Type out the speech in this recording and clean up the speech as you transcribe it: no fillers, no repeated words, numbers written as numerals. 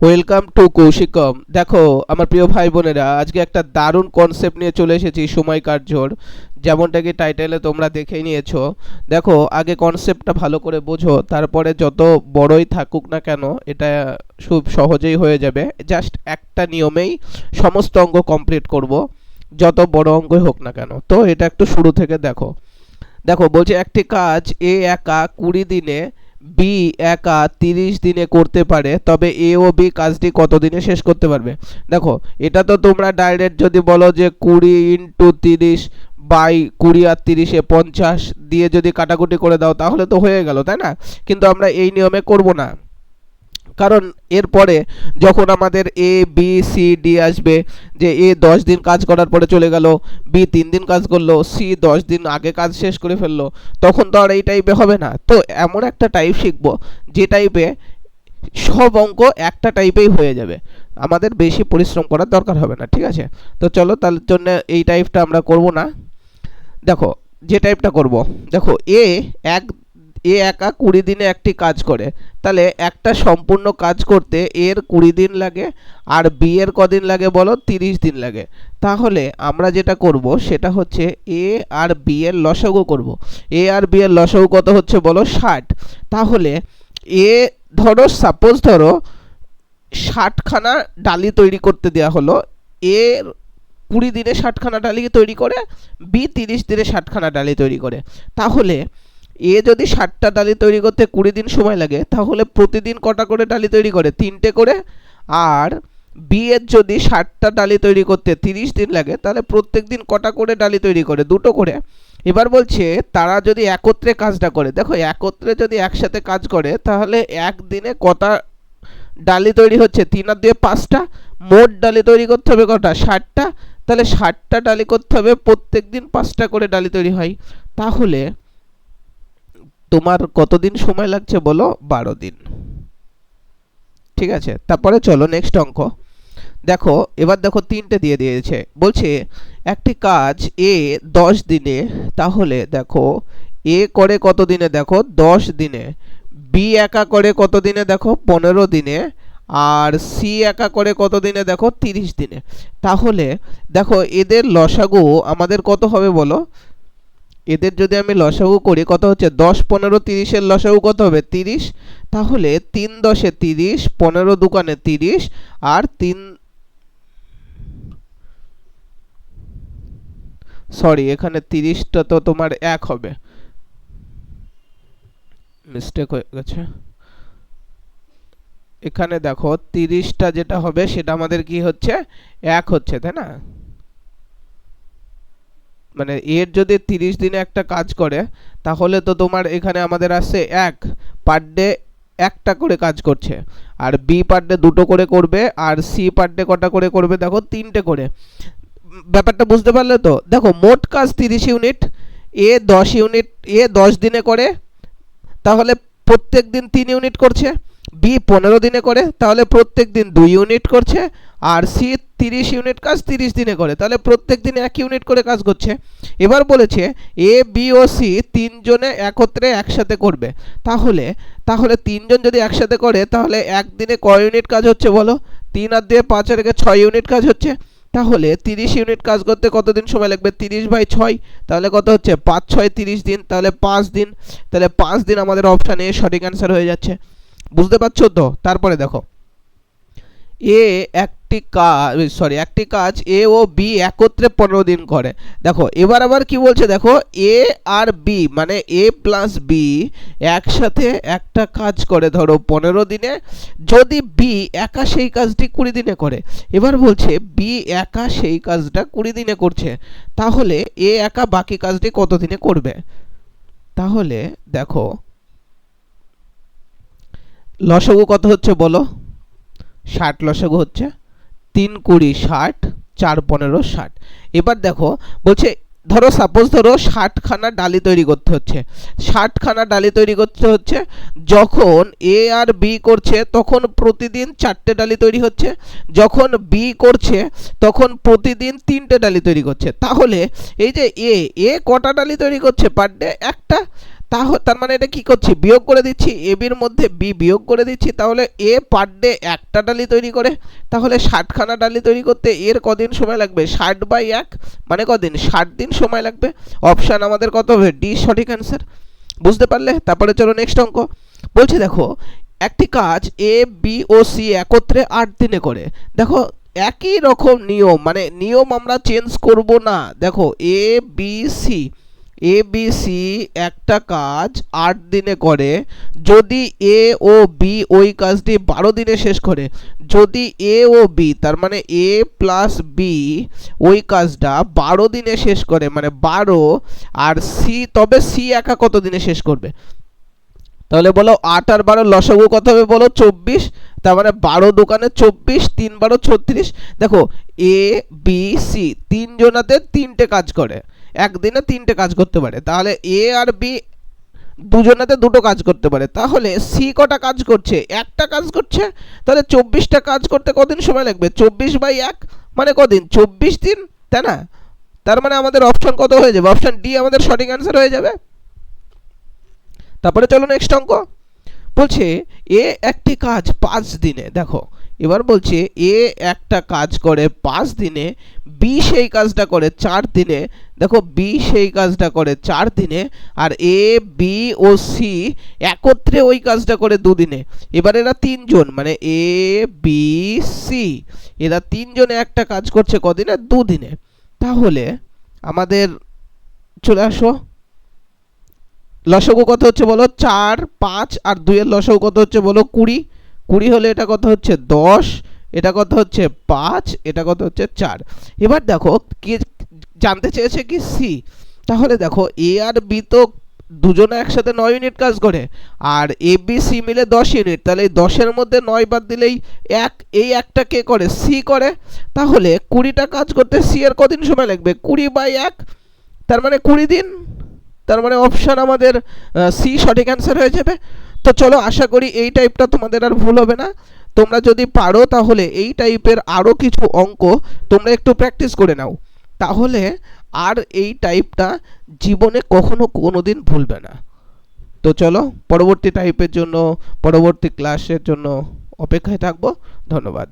Welcome to কৌশিকম। দেখো আমার প্রিয় ভাই বোনেরা, আজকে একটা দারুণ কনসেপ্ট নিয়ে চলে এসেছি, সময় কার্যর। যেমনটা কি টাইটেলে তোমরা দেখেই নিয়েছো। দেখো, আগে কনসেপ্টটা ভালো করে বোঝো, তারপরে যত বড়ই থাকুক না কেন এটা খুব সহজেই হয়ে যাবে। জাস্ট একটা নিয়মেই সমস্ত অঙ্ক কমপ্লিট করব, যত বড় অঙ্কই হোক না কেন। তো এটা একটু শুরু থেকে দেখো। দেখো বলছে, একটি কাজ এ একা 20 দিনে, বি একা 30 দিনে করতে পারে, তবে এ ও বি কাজটি কত দিনে শেষ করতে পারবে। দেখো, এটা তো তোমরা ডাইরেক্ট যদি বলো যে 20 × 30 বাই 20 আর 30 দিয়ে যদি কাটাকুটি করে দাও তাহলে তো হয়ে গেল, তাই না? কিন্তু আমরা এই নিয়মে করব না, কারণ এরপরে যখন আমাদের এ বি সি ডি আসবে, যে এ 10 দিন কাজ করার পরে চলে গেল, বি 3 দিন কাজ করলো, সি 10 দিন আগে কাজ শেষ করে ফেললো, তখন তো আর এই টাইপে হবে না। তো এমন একটা টাইপ শিখবো যে টাইপে সব অঙ্ক একটা টাইপেই হয়ে যাবে, আমাদের বেশি পরিশ্রম করার দরকার হবে না। ঠিক আছে? তো চলো, তার জন্য এই টাইপটা আমরা করব না। দেখো, যে টাইপটা করব, দেখো এক এ একা 20 দিনে একটি কাজ করে, তাহলে একটা সম্পূর্ণ কাজ করতে এর 20 দিন লাগে, আর বি এর কদিন লাগে বলো? 30 দিন লাগে। তাহলে আমরা যেটা করব সেটা হচ্ছে এ আর বি এর লসাগু করব। এ আর বি এর লসাগু কত হচ্ছে বলো? 60। তাহলে এ, সাপোজ ধরো 60খানা ডালি তৈরি করতে দেওয়া হলো, এর 20 দিনে 60খানা ডালি তৈরি করে, বি 30 দিনে 60খানা ডালি তৈরি করে। তাহলে এ যদি 60টা ডালি তৈরি করতে 20 দিন সময় লাগে, তাহলে প্রতিদিন কটা করে ডালি তৈরি করে? 3টে করে। আর বি এর যদি 60টা ডালি তৈরি করতে 30 দিন লাগে, তাহলে প্রত্যেক দিন কটা করে ডালি তৈরি করে? 2টো করে। এবার বলছে তারা যদি একত্রে কাজটা করে, দেখো একত্রে যদি একসাথে কাজ করে তাহলে একদিনে কটা ডালি তৈরি হচ্ছে? 3 আর 2 5টা। মোট ডালি তৈরি করতে হবে কটা? 60টা। তাহলে 60টা ডালি করতে হবে, প্রত্যেক দিন 5টা করে ডালি তৈরি হয়। তাহলে তোমার কতদিন সময় লাগছে বলো? 12 দিন। ঠিক আছে? তারপরে চলো নেক্সট অঙ্ক দেখো। এবার দেখো, 3টে দিয়ে দিয়েছে, বলছে একটি কাজ এ 10 দিনে, তাহলে দেখো এ করে কত দিনে? দেখো 10 দিনে। বি একা করে কত দিনে? দেখো 15 দিনে। আর সি একা করে কত দিনে? দেখো 30 দিনে। তাহলে দেখো এদের লসাগু আমাদের কত হবে বলো? এদের যদি আমি লসাগু করি কত হচ্ছে? 10 15 30 এর লসাগু কত হবে? 30। তাহলে 3 10 30, 15 দুকানে 30, আর 3, সরি এখানে 30টা তো তোমার 1 হবে, মিস্টেক হয়ে গেছে। এখানে দেখো 30টা যেটা হবে সেটা আমাদের কি হচ্ছে? 1 হচ্ছে, তাই না? মানে এর যদি 30 দিনে একটা কাজ করে, তাহলে তো তোমার এখানে আমাদের আসছে 1 পার ডে, একটা করে কাজ করছে। আর বি পার ডে 2টো করে করবে, আর সি পার ডে কটা করে করবে? দেখো 3টে করে। ব্যাপারটা বুঝতে পারলে তো? দেখো মোট কাজ 30 ইউনিট, এ 10 ইউনিট, এ 10 দিনে করে, তাহলে প্রত্যেক দিন 3 ইউনিট করছে। বি 15 দিনে করে, তাহলে প্রত্যেক দিন 2 ইউনিট করছে। আর সি 30 ইউনিট কাজ 30 দিনে করে, তাহলে প্রত্যেক দিন 1 ইউনিট করে কাজ করছে। এবার বলেছে এ বি ও সি 3জনে একত্রে একসাথে করবে। তাহলে তাহলে 3জন যদি একসাথে করে তাহলে একদিনে কয় ইউনিট কাজ হচ্ছে বলো? 3 আর 2 5 আর 6 ইউনিট কাজ হচ্ছে। তাহলে 30 ইউনিট কাজ করতে কতদিন সময় লাগবে? 30/6, তাহলে কত হচ্ছে? 5 6 30 দিন, তাহলে 5 দিন। তাহলে 5 দিন আমাদের অপশান এ সঠিক অ্যান্সার হয়ে যাচ্ছে। বুঝতে পারছো তো? তারপরে দেখো, এ একটি কাজ এ ও বি একত্রে 15 দিন করে। দেখো এবার আবার কি বলছে, দেখো এ আর বি মানে এ প্লাস বি একসাথে একটা কাজ করে ধরো 15 দিনে, যদি বি একা সেই কাজটি 20 দিনে করে। এবার বলছে বি একা সেই কাজটা 20 দিনে করছে, তাহলে এ একা বাকি কাজটি কত দিনে করবে? তাহলে দেখো লসাগু কত হচ্ছে বলো? 60 লসাগু হচ্ছে। 3 20 60, 4 15 60। এবার দেখো বলছে, ধরো সাপোজ ধরো 60খানা ডালি তৈরি করতে হচ্ছে। 60খানা ডালি তৈরি করতে হচ্ছে, যখন এ আর বি করছে তখন প্রতিদিন 4টে ডালি তৈরি হচ্ছে, যখন বি করছে তখন প্রতিদিন 3টে ডালি তৈরি করছে। তাহলে এই যে এ কটা ডালি তৈরি করছে পার ডে? একটা। তার মানে এটা কি করছি, বিয়োগ করে দিচ্ছি, এ বির মধ্যে বি বিয়োগ করে দিচ্ছি। তাহলে এ পার ডে একটা ডালি তৈরি করে, তাহলে 60খানা ডালি তৈরি করতে এর কদিন সময় লাগবে, 60/1 মানে কদিন, 60 দিন সময় লাগবে। অপশান আমাদের কত হবে, ডি সঠিক অ্যান্সার। বুঝতে পারলে? তারপরে চলো নেক্সট অঙ্ক। বলছে দেখো একটি কাজ এ বি ও সি একত্রে 8 দিনে করে। দেখো একই রকম নিয়ম, মানে নিয়ম আমরা চেঞ্জ করব না। দেখো A B C, A B C একটা কাজ 8 দিনে করে, যদি এ ও বি ওই কাজটি 12 দিনে শেষ করে। যদি এ ও বি তার মানে এ প্লাস বি ওই কাজটা 12 দিনে শেষ করে, মানে 12, আর সি, তবে সি একা কত দিনে শেষ করবে? তাহলে বলো 8 আর 12 লসাগু কত হবে বলো, 24। তার মানে 12 দোকানে 24, 3 12 36। দেখো এ বি সি তিনজনাতে 3টে কাজ করে, একদিনে 3টে কাজ করতে পারে। তাহলে এ আর বি দুজনাতে 2টো কাজ করতে পারে। তাহলে সি কটা কাজ করছে, একটা কাজ করছে। তাহলে 24টা কাজ করতে কদিন সময় লাগবে, 24/1 মানে কদিন, 24 দিন, তাই না? তার মানে আমাদের অপশন কত হয়ে যাবে, অপশন ডি আমাদের সঠিক অ্যান্সার হয়ে যাবে। তারপরে চলো নেক্সট অঙ্ক। বলছে এ একটি কাজ 5 দিনে, দেখো এবার বলছে এ একটা কাজ করে 5 দিনে, বি সেই কাজটা করে 4 দিনে। দেখো বি সেই কাজটা করে 4 দিনে, আর এ বি ও সি একত্রে ওই কাজটা করে 2 দিনে। এবার এরা তিনজন, মানে এ বি সি এরা তিনজনে একটা কাজ করছে কদিনে, 2 দিনে। তাহলে আমাদের চলে আসো, লসাগু কত হচ্ছে বলো, 4 5 আর 2 এর লসাগু কত হচ্ছে বলো, 20। 20 হলে এটা কত হচ্ছে 10, এটা কত হচ্ছে 5, এটা কত হচ্ছে 4। এবার দেখো কি জানতে চেয়েছে কি, সি। তাহলে দেখো এ আর বি তো দুজনে একসাথে 9 ইউনিট কাজ করে, আর এ বি সি মিলে 10 ইউনিট। তাহলে এই 10-এর মধ্যে 9 বাদ দিলেই 1, এই একটা কে করে, সি করে। তাহলে 20টা কাজ করতে সি এর কদিন সময় লাগবে, 20/1 তার মানে 20 দিন। তার মানে অপশান আমাদের সি সঠিক অ্যান্সার হয়ে যাবে। তো চলো আশা করি এই টাইপটা তোমাদের আর ভুল হবে না। তোমরা যদি পারো তাহলে এই টাইপের আরও কিছু অঙ্ক তোমরা একটু প্র্যাকটিস করে নাও, তাহলে আর এই টাইপটা জীবনে কখনো কোনো দিন ভুলবে না। তো চলো পরবর্তী টাইপের জন্য, পরবর্তী ক্লাসের জন্য অপেক্ষায় থাকবো। ধন্যবাদ।